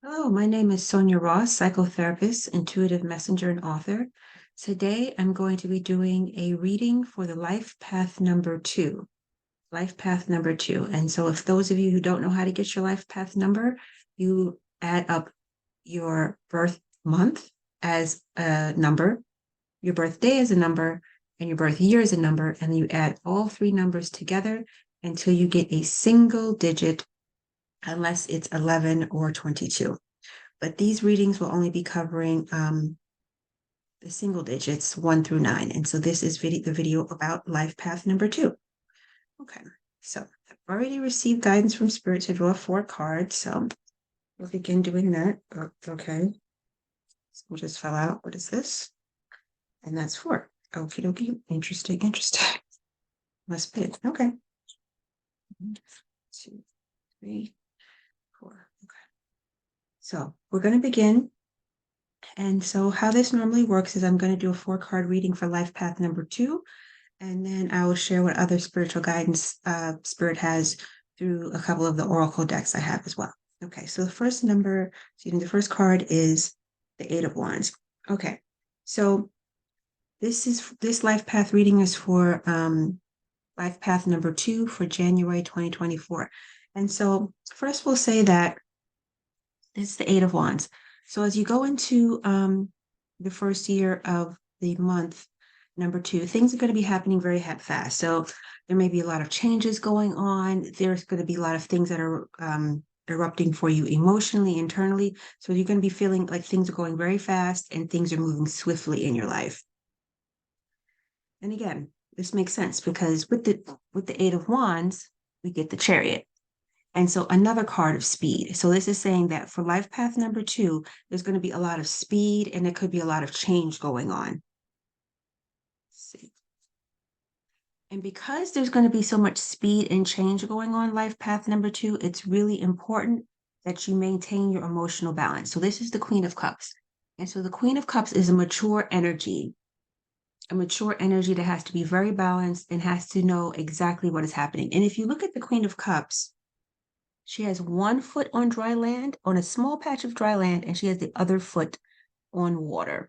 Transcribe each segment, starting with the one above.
Hello, my name is Sonia Ross, psychotherapist, intuitive messenger, and author. Today, I'm going to be doing a reading for the life path number two. Life path number two. And so, if those of you who don't know how to get your life path number, you add up your birth month as a number, your birthday as a number, and your birth year as a number, and you add all three numbers together until you get a single digit, unless it's 11 or 22. But these readings will only be covering the single digits 1 through 9. And so this is the video about life path number two. Okay, so I've already received guidance from Spirit to draw 4 cards. So we'll begin doing that. Okay, so we'll just fill out what is this? And that's 4. Okie dokie. Interesting. Must be. Okay. 1, 2, 3, 4. Okay. So we're going to begin. And so how this normally works is I'm going to do a 4-card reading for life path number 2, and then I will share what other spiritual guidance Spirit has through a couple of the oracle decks I have as well. Okay, so the first card is the 8 of Wands. Okay, so this life path reading is for life path number 2 for January 2024. And so first we'll say that it's the 8 of Wands. So as you go into the first year of the month, number 2, things are going to be happening very fast. So there may be a lot of changes going on. There's going to be a lot of things that are erupting for you emotionally, internally. So you're going to be feeling like things are going very fast and things are moving swiftly in your life. And again, this makes sense because with the 8 of Wands, we get the Chariot. And so another card of speed. So this is saying that for life path number 2, there's going to be a lot of speed and there could be a lot of change going on. Let's see. And because there's going to be so much speed and change going on life path number 2, it's really important that you maintain your emotional balance. So this is the Queen of Cups. And so the Queen of Cups is a mature energy that has to be very balanced and has to know exactly what is happening. And if you look at the Queen of Cups, she has one foot on dry land, on a small patch of dry land, and she has the other foot on water.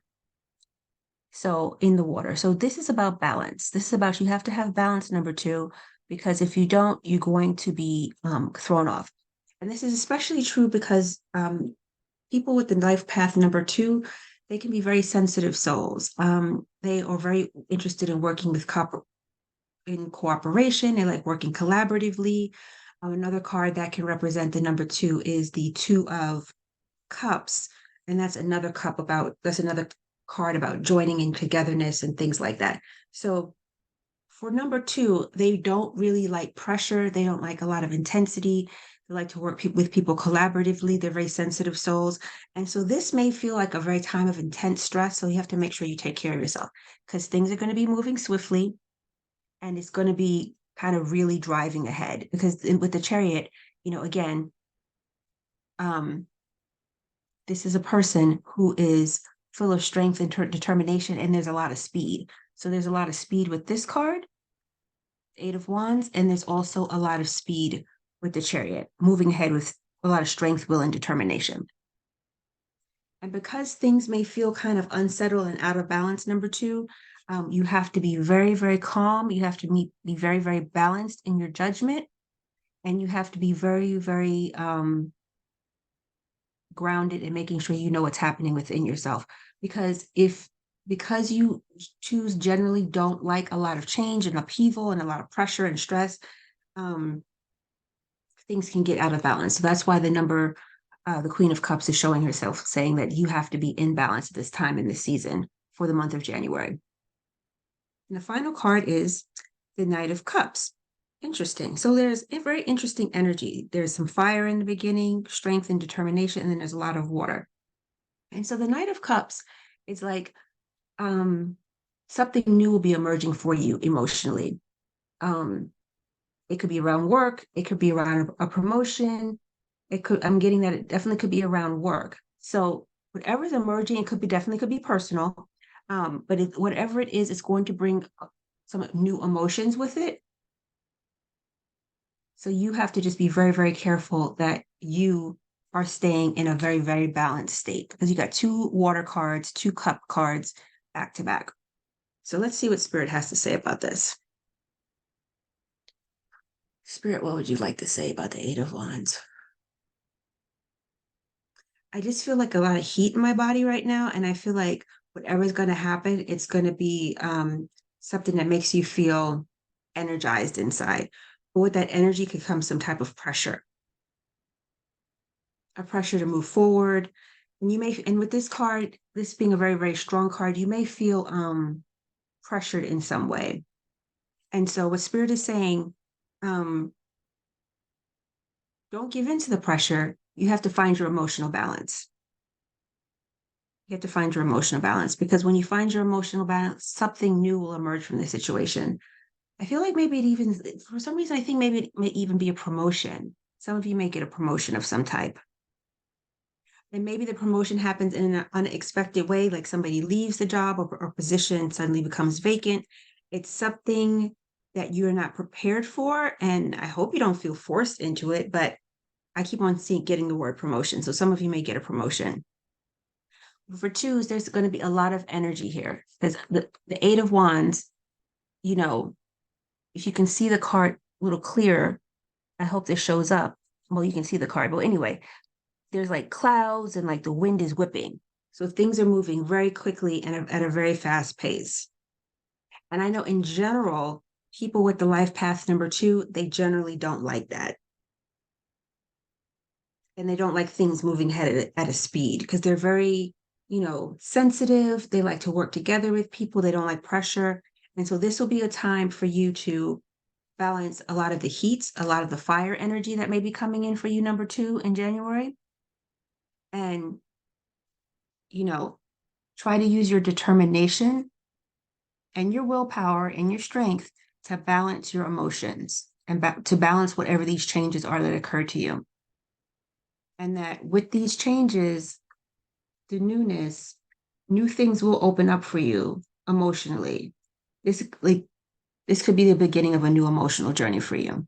So in the water. So this is about balance. This is about you have to have balance, number 2, because if you don't, you're going to be thrown off. And this is especially true because people with the life path number 2, they can be very sensitive souls. They are very interested in working with in cooperation. They like working collaboratively. Another card that can represent the number 2 is the 2 of Cups. And that's another card about joining in togetherness and things like that. So for number 2, they don't really like pressure. They don't like a lot of intensity. They like to work with people collaboratively. They're very sensitive souls. And so this may feel like a very time of intense stress. So you have to make sure you take care of yourself because things are going to be moving swiftly and it's going to be kind of really driving ahead because with the Chariot, again, this is a person who is full of strength and determination, and there's a lot of speed. So there's a lot of speed with this card, 8 of Wands, and there's also a lot of speed with the Chariot, moving ahead with a lot of strength, will, and determination. And because things may feel kind of unsettled and out of balance, number 2, you have to be very, very calm. You have to be very, very balanced in your judgment. And you have to be very, very grounded in making sure you know what's happening within yourself. Because you generally don't like a lot of change and upheaval and a lot of pressure and stress, things can get out of balance. So that's why the Queen of Cups is showing herself, saying that you have to be in balance at this time in this season for the month of January. And the final card is the Knight of Cups. Interesting. So there's a very interesting energy. There's some fire in the beginning, strength and determination, and then there's a lot of water. And so the Knight of Cups is like something new will be emerging for you emotionally. It could be around work. It could be around a promotion. I'm getting that it definitely could be around work. So whatever's emerging, definitely could be personal. But whatever it is, it's going to bring some new emotions with it. So you have to just be very, very careful that you are staying in a very, very balanced state because you got two water cards, two cup cards back to back. So let's see what Spirit has to say about this. Spirit, what would you like to say about the Eight of Wands? I just feel like a lot of heat in my body right now. And I feel like whatever's going to happen, it's going to be something that makes you feel energized inside. But with that energy could come some type of pressure, a pressure to move forward. And you may, and with this card, this being a very, very strong card, you may feel pressured in some way. And so what Spirit is saying, um, don't give in to the pressure. You have to find your emotional balance. You have to find your emotional balance because when you find your emotional balance, something new will emerge from the situation. I feel like maybe it even, for some reason, I think maybe it may even be a promotion. Some of you may get a promotion of some type. And maybe the promotion happens in an unexpected way, like somebody leaves the job or position suddenly becomes vacant. It's something that you're not prepared for. And I hope you don't feel forced into it, but I keep on getting the word promotion. So some of you may get a promotion. For twos, there's going to be a lot of energy here because the Eight of Wands, you know, if you can see the card a little clearer, I hope this shows up. Well, you can see the card, but anyway, there's like clouds and like the wind is whipping. So things are moving very quickly and at a very fast pace. And I know in general, people with the life path number two, they generally don't like that. And they don't like things moving ahead at a speed because they're very, sensitive. They like to work together with people. They don't like pressure. And so this will be a time for you to balance a lot of the heat, a lot of the fire energy that may be coming in for you, number two, in January. And, you know, try to use your determination and your willpower and your strength to balance your emotions and to balance whatever these changes are that occur to you. And that with these changes, the newness, new things will open up for you emotionally. This could be the beginning of a new emotional journey for you.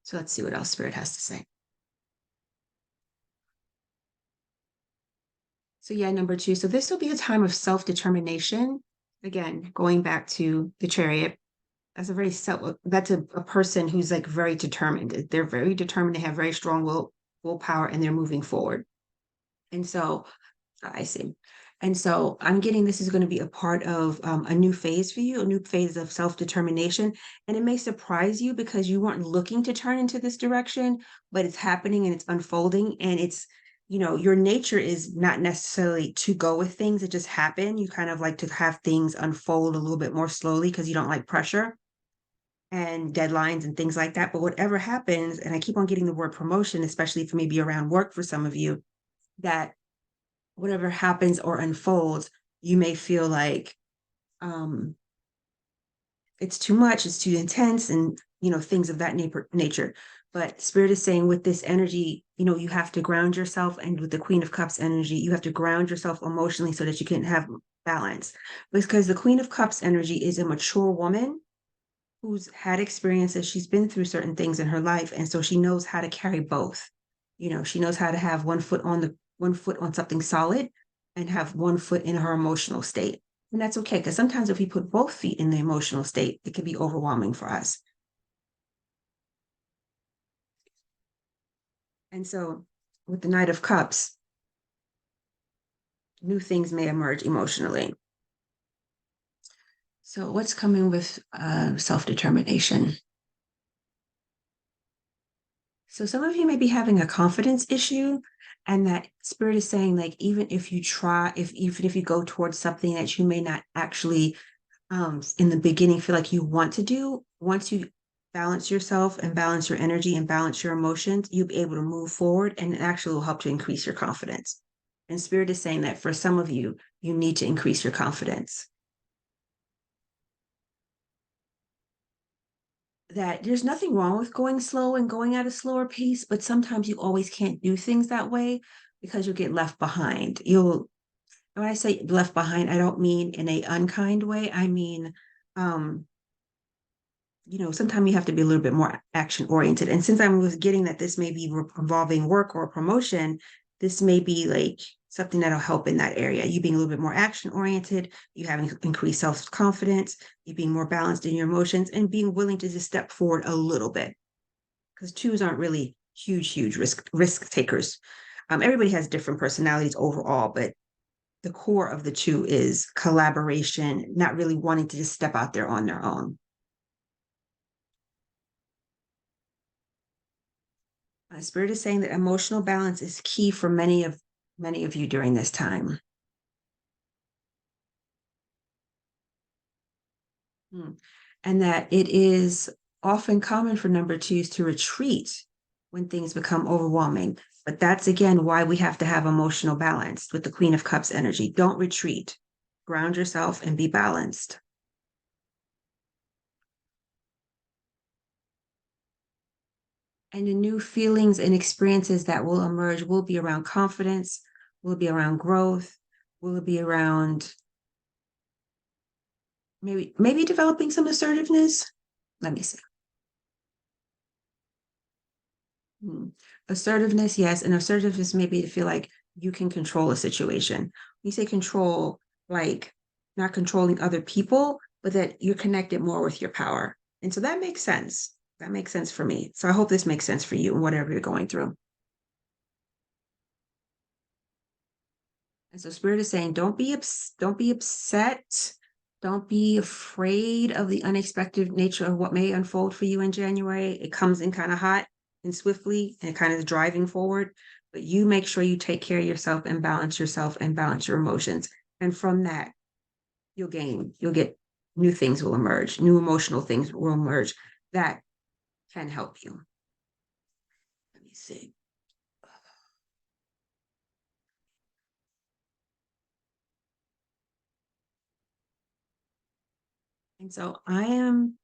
So let's see what else Spirit has to say. So yeah, number two. So this will be a time of self-determination. Again, going back to the Chariot, that's a person who's like very determined. They're very determined. They have very strong willpower, and they're moving forward. And so I see. And so I'm getting this is going to be a part of a new phase for you, a new phase of self-determination. And it may surprise you because you weren't looking to turn into this direction, but it's happening and it's unfolding. And it's, your nature is not necessarily to go with things that just happen. You kind of like to have things unfold a little bit more slowly because you don't like pressure and deadlines and things like that. But whatever happens, and I keep on getting the word promotion, especially for maybe around work for some of you, that whatever happens or unfolds, you may feel like it's too much, it's too intense, and things of that nature. But Spirit is saying with this energy, you have to ground yourself, and with the Queen of Cups energy, you have to ground yourself emotionally so that you can have balance. Because the Queen of Cups energy is a mature woman who's had experiences. She's been through certain things in her life, and so she knows how to carry both. She knows how to have one foot on something solid and have one foot in her emotional state. And that's okay, because sometimes if we put both feet in the emotional state, it can be overwhelming for us. And so with the Knight of Cups, new things may emerge emotionally. So what's coming with self-determination? So some of you may be having a confidence issue, and that Spirit is saying, like, even if you try, even if you go towards something that you may not actually in the beginning feel like you want to do, once you balance yourself and balance your energy and balance your emotions, you'll be able to move forward, and it actually will help to increase your confidence. And Spirit is saying that for some of you, you need to increase your confidence. That there's nothing wrong with going slow and going at a slower pace, but sometimes you always can't do things that way because you'll get left behind. When I say left behind, I don't mean in a unkind way. I mean, sometimes you have to be a little bit more action oriented. And since I was getting that this may be involving work or promotion, this may be like something that'll help in that area. You being a little bit more action oriented, you having increased self confidence, you being more balanced in your emotions, and being willing to just step forward a little bit. Because twos aren't really huge risk takers. Everybody has different personalities overall, but the core of the two is collaboration, not really wanting to just step out there on their own. Spirit is saying that emotional balance is key for many of you during this time. And that it is often common for number twos to retreat when things become overwhelming. But that's again why we have to have emotional balance with the Queen of Cups energy. Don't retreat. Ground yourself and be balanced. And the new feelings and experiences that will emerge will be around confidence, will be around growth, will be around maybe developing some assertiveness. Let me see. Assertiveness, yes. And assertiveness maybe to feel like you can control a situation. When you say control, like not controlling other people, but that you're connected more with your power. And so that makes sense. That makes sense for me. So I hope this makes sense for you and whatever you're going through. And so Spirit is saying, don't be upset. Don't be afraid of the unexpected nature of what may unfold for you in January. It comes in kind of hot and swiftly and kind of driving forward. But you make sure you take care of yourself and balance your emotions. And from that, you'll get new things will emerge, new emotional things will emerge that can help you. Let me see. And so I am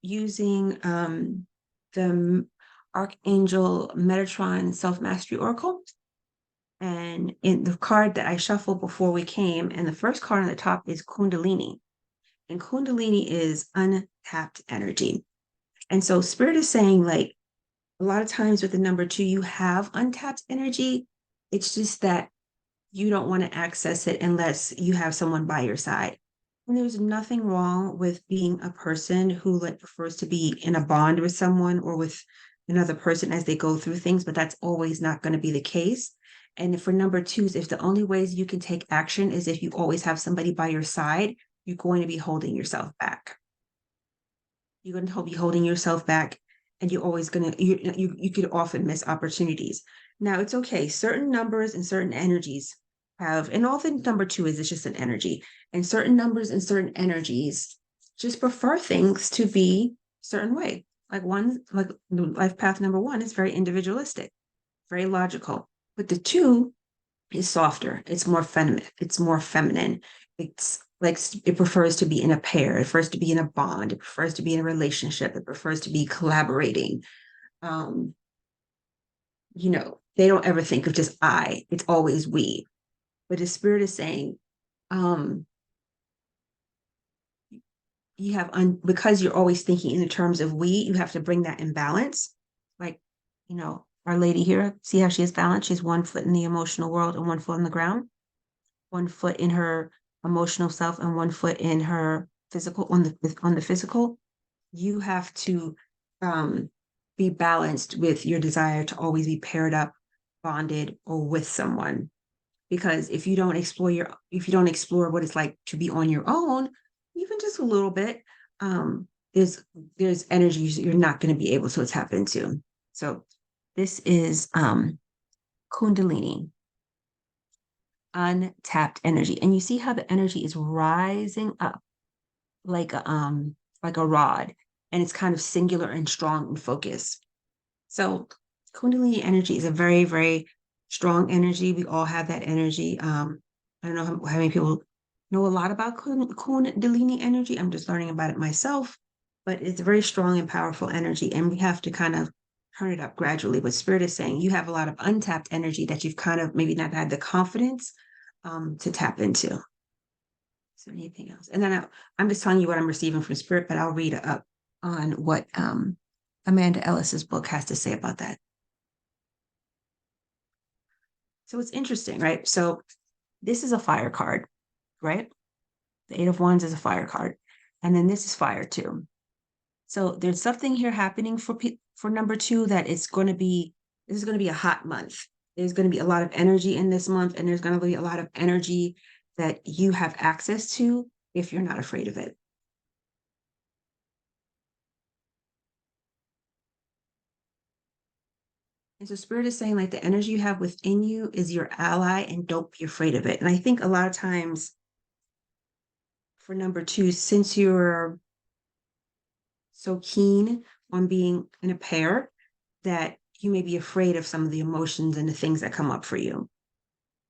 using the Archangel Metatron Self Mastery Oracle. And in the card that I shuffled before we came, and the first card on the top is Kundalini. And Kundalini is untapped energy. And so Spirit is saying, like, a lot of times with the number two, you have untapped energy. It's just that you don't want to access it unless you have someone by your side. And there's nothing wrong with being a person who like prefers to be in a bond with someone or with another person as they go through things, but that's always not going to be the case. And for number twos, if the only ways you can take action is if you always have somebody by your side, you're going to be holding yourself back. You're going to be holding yourself back, and you're always going to you could often miss opportunities. Now it's okay. Certain numbers and certain energies have, and all the number two is it's just an energy, and certain numbers and certain energies just prefer things to be a certain way. Like life path number one is very individualistic, very logical, but the two is softer. It's more feminine. It's more feminine. It's like it prefers to be in a pair. It prefers to be in a bond. It prefers to be in a relationship. It prefers to be collaborating. Um, they don't ever think of just I. It's always we. But the Spirit is saying, um, you have because you're always thinking in the terms of we. You have to bring that in balance. Like, our lady here. See how she is balanced. She's one foot in the emotional world and one foot on the ground. One foot in her emotional self and one foot in her physical on the physical. You have to be balanced with your desire to always be paired up, bonded, or with someone. Because if you don't explore what it's like to be on your own, even just a little bit, there's energies you're not going to be able to tap into. So this is Kundalini, untapped energy. And you see how the energy is rising up like a rod, and it's kind of singular and strong and focused. So Kundalini energy is a very, very strong energy. We all have that energy. I don't know how many people know a lot about Kundalini energy. I'm just learning about it myself, but it's a very strong and powerful energy, and we have to kind of turn it up gradually. But Spirit is saying you have a lot of untapped energy that you've kind of maybe not had the confidence to tap into. Is there anything else? And then I'm just telling you what I'm receiving from Spirit, but I'll read up on what Amanda Ellis's book has to say about that. So it's interesting, right? So this is a fire card, right? The Eight of Wands is a fire card. And then this is fire too. So there's something here happening for number two that it's going to be, this is going to be a hot month. There's going to be a lot of energy in this month, and there's going to be a lot of energy that you have access to if you're not afraid of it. And so Spirit is saying like the energy you have within you is your ally, and don't be afraid of it. And I think a lot of times for number two, since you're so keen on being in a pair, that you may be afraid of some of the emotions and the things that come up for you,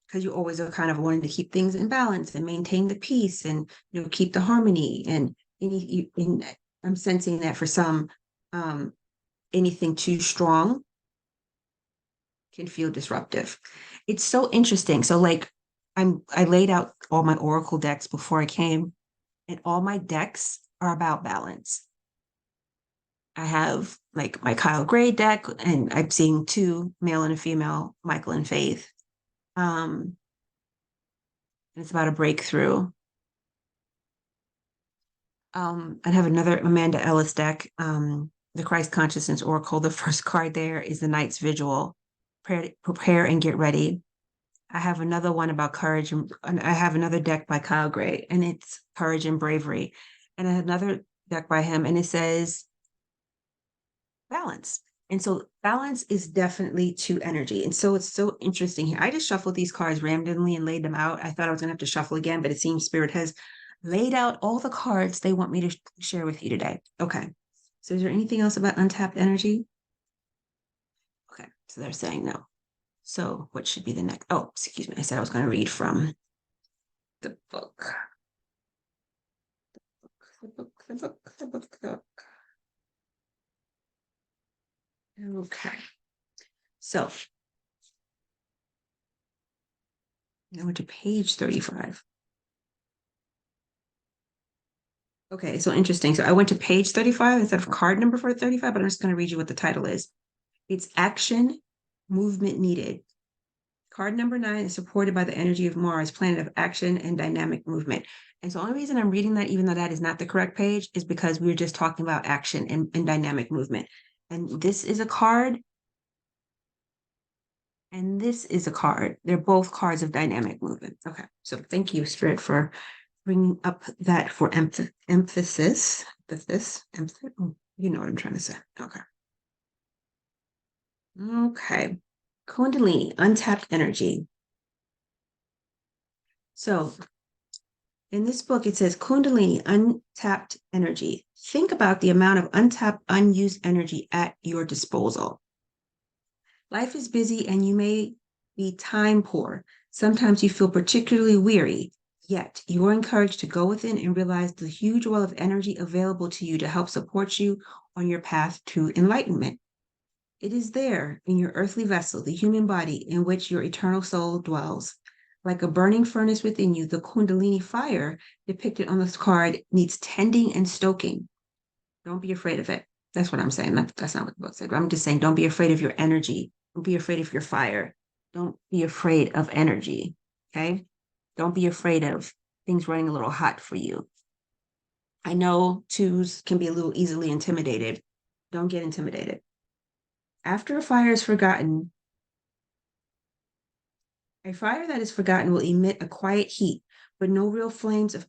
because you always are kind of wanting to keep things in balance and maintain the peace and keep the harmony. And I'm sensing that for some, um, anything too strong can feel disruptive. It's so interesting. So like I laid out all my oracle decks before I came, and all my decks are about balance. I have like my Kyle Gray deck, and I'm seeing two, male and a female, Michael and Faith. And it's about a breakthrough. I have another Amanda Ellis deck, the Christ Consciousness Oracle. The first card there is the Night's Vigil. Prepare and get ready. I have another one about courage, and I have another deck by Kyle Gray, and it's courage and bravery. And I have another deck by him, and it says balance. And so balance is definitely two energy. And so it's so interesting here. I just shuffled these cards randomly and laid them out. I thought I was going to have to shuffle again, but it seems Spirit has laid out all the cards they want me to share with you today. Okay. So is there anything else about untapped energy? Okay. So they're saying no. So what should be the next? Oh, excuse me. I said I was going to read from the book. The book. Okay. So I went to page 35. Okay, so interesting. So I went to page 35 instead of card number for 35, but I'm just going to read you what the title is. It's Action, Movement Needed. Card number 9 is supported by the energy of Mars, planet of action and dynamic movement. And so the only reason I'm reading that, even though that is not the correct page, is because we were just talking about action and dynamic movement. And this is a card, and this is a card. They're both cards of dynamic movement. Okay, so thank you, Spirit, for bringing up that for emphasis. You know what I'm trying to say. Okay. Okay. Kundalini, untapped energy. So in this book, it says Kundalini, untapped energy. Think about the amount of untapped, unused energy at your disposal. Life is busy and you may be time poor. Sometimes you feel particularly weary. Yet, you are encouraged to go within and realize the huge well of energy available to you to help support you on your path to enlightenment. It is there in your earthly vessel, the human body in which your eternal soul dwells. Like a burning furnace within you, the Kundalini fire depicted on this card needs tending and stoking. Don't be afraid of it. That's what I'm saying. That's not what the book said. I'm just saying, don't be afraid of your energy. Don't be afraid of your fire. Don't be afraid of energy. Okay. Don't be afraid of things running a little hot for you. I know twos can be a little easily intimidated. Don't get intimidated. After a fire is forgotten, a fire that is forgotten will emit a quiet heat, but no real flames of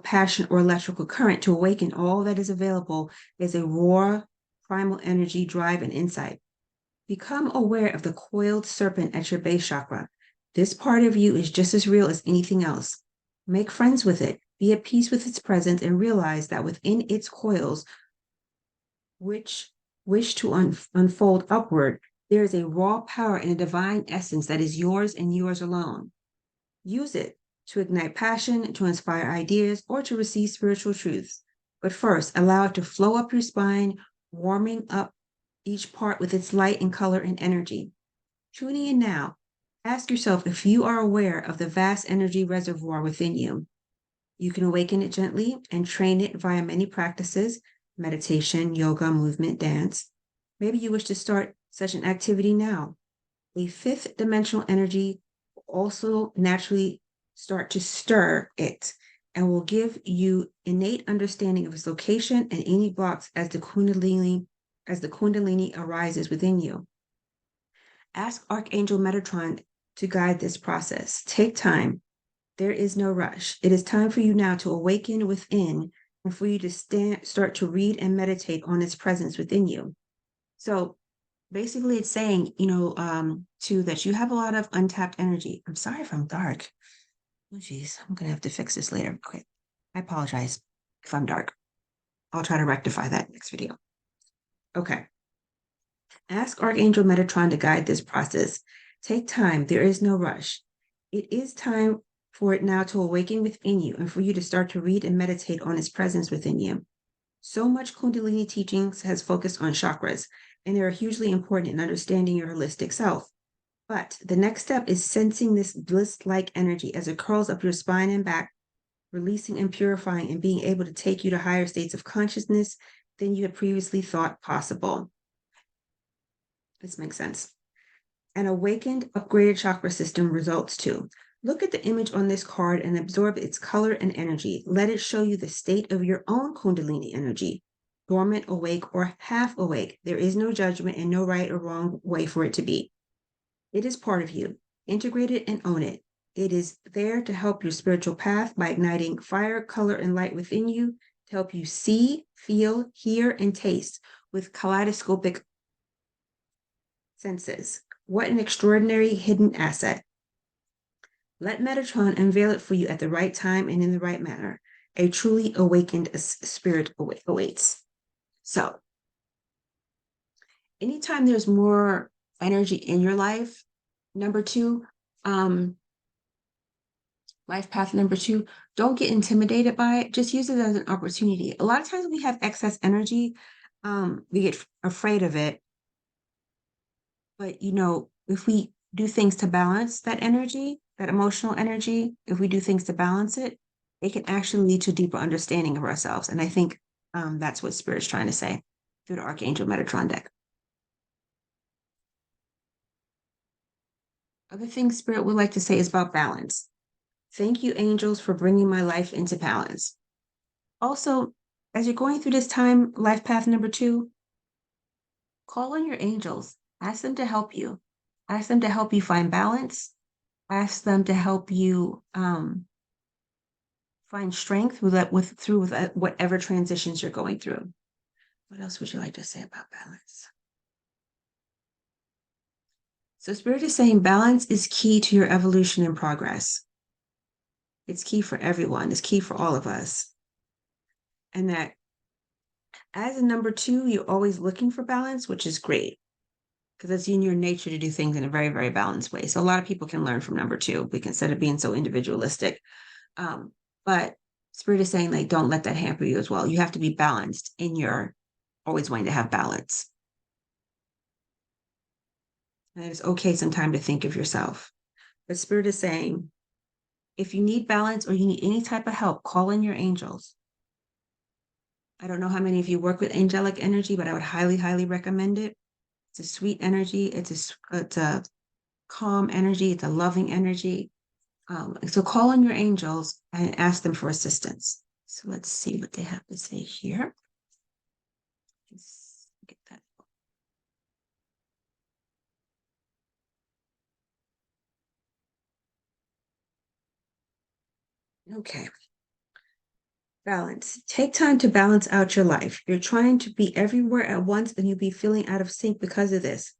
passion or electrical current to awaken. All that is available is a raw, primal energy, drive, and insight. Become aware of the coiled serpent at your base chakra. This part of you is just as real as anything else. Make friends with it. Be at peace with its presence and realize that within its coils, which wish to unfold upward, there is a raw power and a divine essence that is yours and yours alone. Use it to ignite passion, to inspire ideas, or to receive spiritual truths. But first, allow it to flow up your spine, warming up each part with its light and color and energy. Tuning in now, ask yourself if you are aware of the vast energy reservoir within you. You can awaken it gently and train it via many practices: meditation, yoga, movement, dance. Maybe you wish to start such an activity now. A fifth dimensional energy will also naturally start to stir it and will give you innate understanding of its location and any blocks as the Kundalini arises within you. Ask Archangel Metatron to guide this process. Take time. There is no rush. It is time for you now to awaken within and for you to start to read and meditate on its presence within you. So basically it's saying, too, that you have a lot of untapped energy. I'm sorry if I'm dark. Oh, geez, I'm going to have to fix this later. Okay. I apologize if I'm dark. I'll try to rectify that next video. Okay. Ask Archangel Metatron to guide this process. Take time. There is no rush. It is time for it now to awaken within you and for you to start to read and meditate on its presence within you. So much Kundalini teachings has focused on chakras, and they are hugely important in understanding your holistic self. But the next step is sensing this bliss-like energy as it curls up your spine and back, releasing and purifying and being able to take you to higher states of consciousness than you had previously thought possible. This makes sense. An awakened, upgraded chakra system results too. Look at the image on this card and absorb its color and energy. Let it show you the state of your own Kundalini energy, dormant, awake, or half awake. There is no judgment and no right or wrong way for it to be. It is part of you. Integrate it and own it. It is there to help your spiritual path by igniting fire, color, and light within you to help you see, feel, hear, and taste with kaleidoscopic senses. What an extraordinary hidden asset. Let Metatron unveil it for you at the right time and in the right manner. A truly awakened spirit awaits. So, anytime there's more energy in your life, number 2, life path number 2, don't get intimidated by it. Just use it as an opportunity. A lot of times we have excess energy. We get afraid of it. But, if we do things to balance that energy, that emotional energy, if we do things to balance it, it can actually lead to a deeper understanding of ourselves. And I think that's what Spirit's trying to say through the Archangel Metatron deck. Other things Spirit would like to say is about balance. Thank you, angels, for bringing my life into balance. Also, as you're going through this time, life path number 2, call on your angels. Ask them to help you. Ask them to help you find balance. Ask them to help you find strength through whatever transitions you're going through. What else would you like to say about balance? So Spirit is saying balance is key to your evolution and progress. It's key for everyone. It's key for all of us. And that as a number 2, you're always looking for balance, which is great because it's in your nature to do things in a very, very balanced way. So a lot of people can learn from number 2 instead of being so individualistic. But Spirit is saying, like, don't let that hamper you as well. You have to be balanced in your always wanting to have balance. And it's okay sometimes to think of yourself. But Spirit is saying, if you need balance or you need any type of help, call in your angels. I don't know how many of you work with angelic energy, but I would highly, highly recommend it. It's a sweet energy. It's a calm energy. It's a loving energy. So call on your angels and ask them for assistance. So let's see what they have to say here. Let's get that. Okay. Balance. Take time to balance out your life. You're trying to be everywhere at once and you'll be feeling out of sync because of this.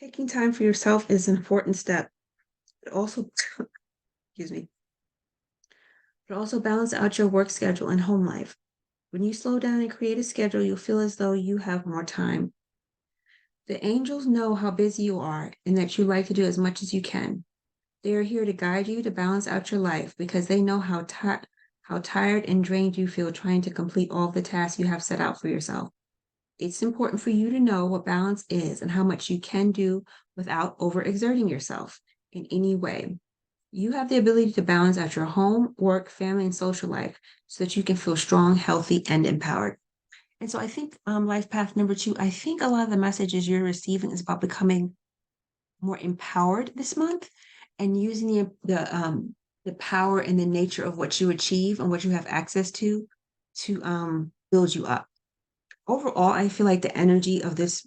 Taking time for yourself is an important step. But also, excuse me, but also balance out your work schedule and home life. When you slow down and create a schedule, you'll feel as though you have more time. The angels know how busy you are and that you like to do as much as you can. They are here to guide you to balance out your life because they know how tired and drained you feel trying to complete all the tasks you have set out for yourself. It's important for you to know what balance is and how much you can do without overexerting yourself in any way. You have the ability to balance out your home, work, family, and social life so that you can feel strong, healthy, and empowered. And so I think life path number two, I think a lot of the messages you're receiving is about becoming more empowered this month and using the power and the nature of what you achieve and what you have access to build you up. Overall, I feel like the energy of this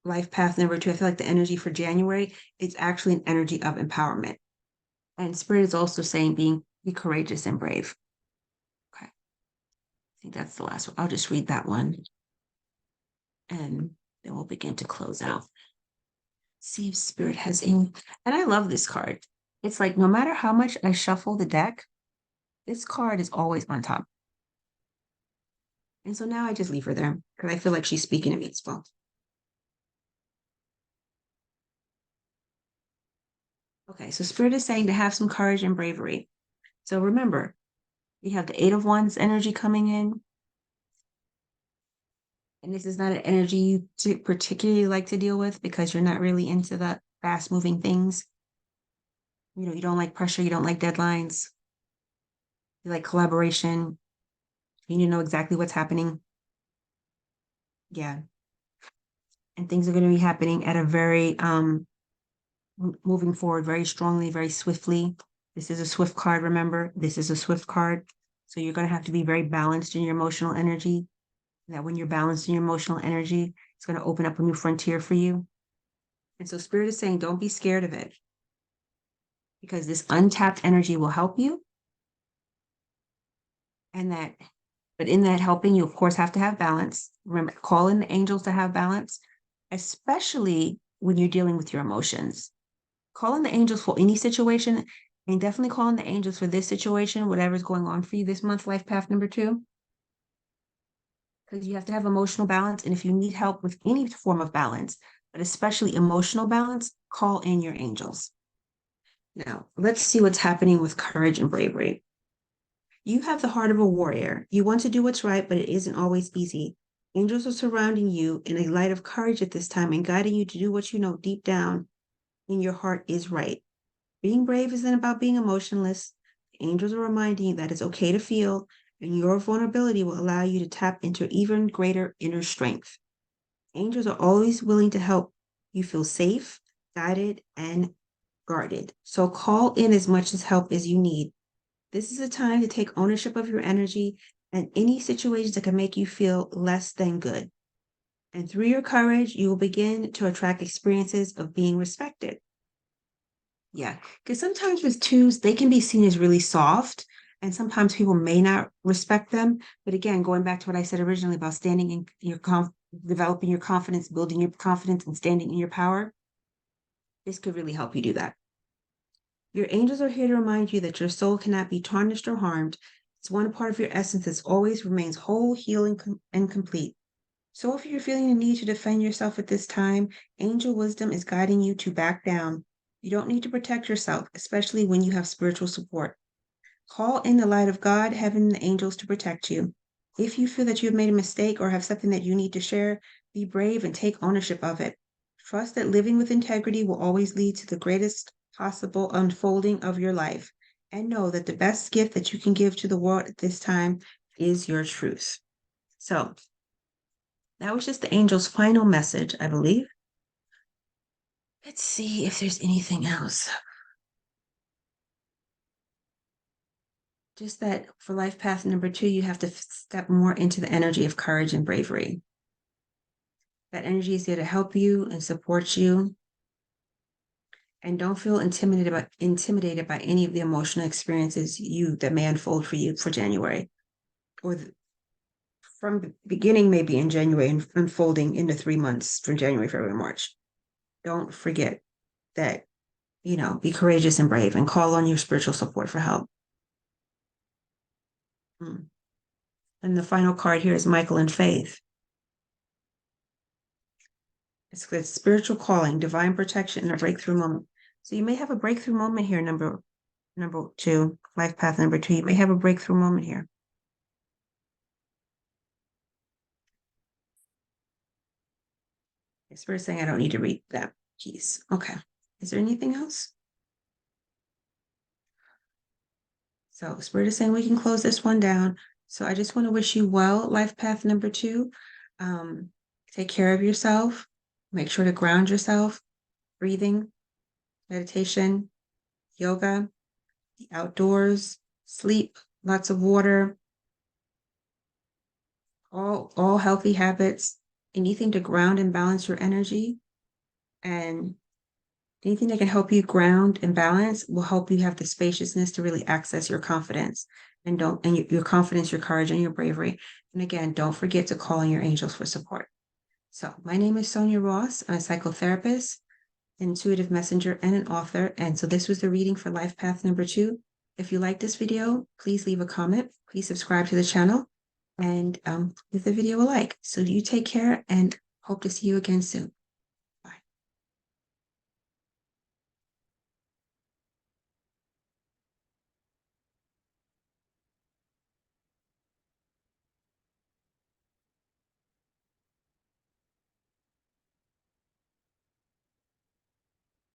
life path number two, I feel like the energy for January is actually an energy of empowerment. And spirit is also saying be courageous and brave. Okay. I think that's the last one. I'll just read that one and then we'll begin to close out. See if spirit has any. And I love this card. It's like no matter how much I shuffle the deck, this card is always on top. And so now I just leave her there because I feel like she's speaking to me as well. Okay, so spirit is saying to have some courage and bravery. So remember, we have the Eight of Wands energy coming in. And this is not an energy you particularly like to deal with because you're not really into the fast moving things. You know, you don't like pressure, you don't like deadlines, you like collaboration. You need to know exactly what's happening. Yeah. And things are going to be happening at a very moving forward very strongly, very swiftly. This is a swift card, remember? This is a swift card. So you're going to have to be very balanced in your emotional energy. That when you're balanced in your emotional energy, it's going to open up a new frontier for you. And so spirit is saying, don't be scared of it because this untapped energy will help you. And that, but in that helping, you of course have to have balance. Remember, call in the angels to have balance, especially when you're dealing with your emotions. Call in the angels for any situation and definitely call in the angels for this situation, whatever's going on for you this month, life path number two. Because you have to have emotional balance. And if you need help with any form of balance, but especially emotional balance, call in your angels. Now, let's see what's happening with courage and bravery. You have the heart of a warrior. You want to do what's right, but it isn't always easy. Angels are surrounding you in a light of courage at this time and guiding you to do what you know deep down in your heart is right. Being brave isn't about being emotionless. Angels are reminding you that it's okay to feel, and your vulnerability will allow you to tap into even greater inner strength. Angels are always willing to help you feel safe, guided, and guarded. So call in as much as help as you need. This is a time to take ownership of your energy and any situations that can make you feel less than good. And through your courage, you will begin to attract experiences of being respected. Yeah, because sometimes with twos, they can be seen as really soft, and sometimes people may not respect them. But again, going back to what I said originally about standing in your developing your confidence, building your confidence, and standing in your power, this could really help you do that. Your angels are here to remind you that your soul cannot be tarnished or harmed. It's one part of your essence that always remains whole, healing, and complete. So if you're feeling the need to defend yourself at this time, angel wisdom is guiding you to back down. You don't need to protect yourself, especially when you have spiritual support. Call in the light of God, heaven, and the angels to protect you. If you feel that you have made a mistake or have something that you need to share, be brave and take ownership of it. Trust that living with integrity will always lead to the greatest possible unfolding of your life. And know that the best gift that you can give to the world at this time is your truth. So, that was just the angel's final message, I believe. Let's see if there's anything else. Just that for life path number two, you have to step more into the energy of courage and bravery. That energy is there to help you and support you. And don't feel intimidated by any of the emotional experiences that may unfold for you for January. Or from the beginning, maybe in January and unfolding into 3 months from January, February, March. Don't forget that, be courageous and brave and call on your spiritual support for help. And the final card here is Michael and Faith. It's the spiritual calling, divine protection, and a breakthrough moment. So you may have a breakthrough moment here, number two, life path number two. You may have a breakthrough moment here. Spirit saying I don't need to read that piece. Okay. Is there anything else? So Spirit is saying we can close this one down. So I just want to wish you well, life path number 2. Um, Take care of yourself. Make sure to ground yourself. Breathing, meditation, yoga, the outdoors, sleep, lots of water, all healthy habits, anything to ground and balance your energy, and anything that can help you ground and balance will help you have the spaciousness to really access your confidence and your confidence, your courage, and your bravery. And again, don't forget to call on your angels for support. So my name is Sonia Ross. I'm a psychotherapist, intuitive messenger, and an author. And so this was the reading for life path number 2. If you like this video, please leave a comment. Please subscribe to the channel and give the video a like. So you take care and hope to see you again soon.